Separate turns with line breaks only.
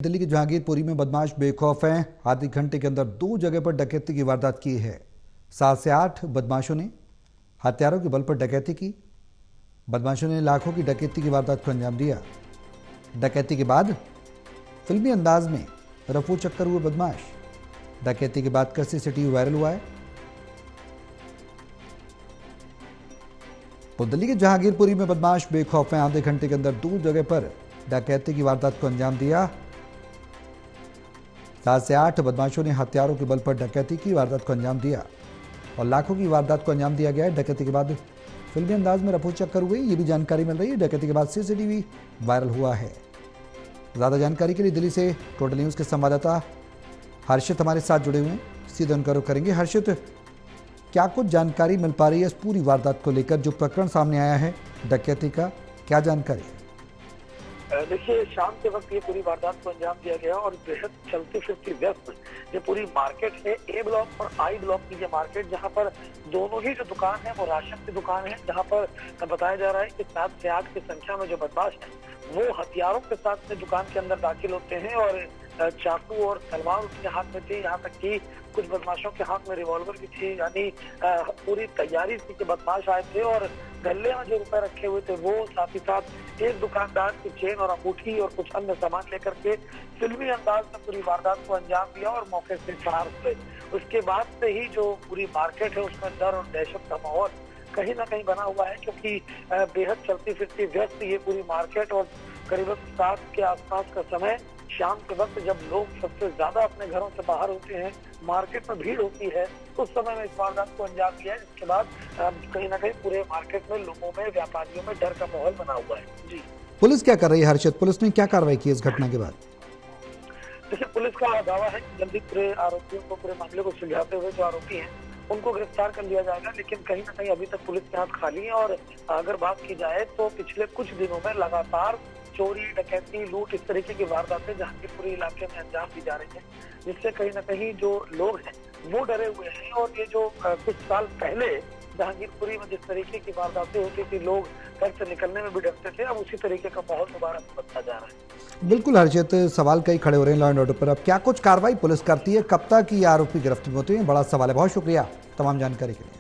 दिल्ली के जहांगीरपुरी में बदमाश बेखौफ हैं। आधे घंटे के अंदर 2 जगह पर डकैती की वारदात की है। 7 से 8 बदमाशों ने हथियारों के बल पर डकैती की। बदमाशों ने लाखों की डकैती की वारदात को अंजाम दिया। डकैती के बाद फिल्मी अंदाज में रफू चक्कर हुए बदमाश। डकैती के बाद का सीसीटीवी वायरल हुआ है। तो दिल्ली के जहांगीरपुरी में बदमाश बेखौफ हैं। आधे घंटे के अंदर 2 जगह पर डकैती की वारदात को अंजाम दिया। 7 से 8 बदमाशों ने हथियारों के बल पर डकैती की वारदात को अंजाम दिया और लाखों की वारदात को अंजाम दिया गया है। डकैती के बाद फिल्मी अंदाज में रफू चक्कर हुए, ये भी जानकारी मिल रही है। डकैती के बाद सीसीटीवी वायरल हुआ है। ज्यादा जानकारी के लिए दिल्ली से टोटल न्यूज के संवाददाता हर्षित हमारे साथ जुड़े हुए हैं, सीधे उनका रुख करेंगे। हर्षित, क्या कुछ जानकारी मिल पा रही है इस पूरी वारदात को लेकर, जो प्रकरण सामने आया है डकैती का, क्या जानकारी है?
देखिए, शाम के वक्त ये पूरी वारदात को अंजाम दिया गया और बेहद चलती फिरती व्यस्त ये पूरी मार्केट है। ए ब्लॉक और आई ब्लॉक की ये मार्केट, जहां पर दोनों ही जो दुकान है वो राशन की दुकान है, जहां पर बताया जा रहा है कि 7 से 8 की संख्या में जो बदमाश है वो हथियारों के साथ में दुकान के अंदर दाखिल होते हैं और चाकू और तलवार उसके हाथ में थी। यहाँ तक कि कुछ बदमाशों के हाथ में रिवॉल्वर भी थी। यानी पूरी तैयारी थी कि बदमाश आए थे और गले में जो रुपए रखे हुए थे वो, साथ ही साथ एक दुकानदार की चेन और अंगूठी और कुछ अन्य सामान लेकर के फिल्मी अंदाज में पूरी वारदात को अंजाम दिया और मौके से फरार हुए। उसके बाद से ही जो पूरी मार्केट है उसमें डर और दहशत का माहौल कहीं ना कहीं बना हुआ है, क्योंकि बेहद चलती फिरती व्यस्त ये पूरी मार्केट और करीबन 7 के आसपास का समय, शाम के वक्त जब लोग सबसे ज्यादा अपने घरों से बाहर होते हैं, मार्केट में भीड़ होती है, उस समय में इस वारदात को अंजाम दिया है। इसके बाद कहीं ना कहीं पूरे मार्केट में लोगों में, व्यापारियों में डर का माहौल बना हुआ है। जी,
पुलिस क्या कर रही है हर्षित? पुलिस ने क्या कार्रवाई की इस घटना के बाद?
देखिए, पुलिस का दावा है कि जल्दी पूरे आरोपियों को, पूरे मामले को सुलझाते हुए जो आरोपी हैं उनको गिरफ्तार कर लिया जाएगा। लेकिन कहीं ना कहीं अभी तक पुलिस के हाथ खाली है और अगर बात की जाए तो पिछले कुछ दिनों में लगातार चोरी, डकैती, लूट, इस तरीके की वारदातें जहांगीरपुरी इलाके में अंजाम दी जा रही है, जिससे कहीं ना कहीं जो लोग हैं वो डरे हुए हैं। और ये जो कुछ साल पहले जहांगीरपुरी में जिस तरीके की वारदातें होती थी, लोग घर से निकलने में भी डरते थे, अब उसी तरीके का माहौल दोबारा बनता जा रहा है।
बिल्कुल हर्षित, सवाल कई खड़े हो रहे हैं लॉ एंड ऑर्डर पर। अब क्या कुछ कार्रवाई पुलिस करती है, कब तक ये आरोपी गिरफ्तार होते हैं, बड़ा सवाल है। बहुत शुक्रिया तमाम जानकारी के लिए।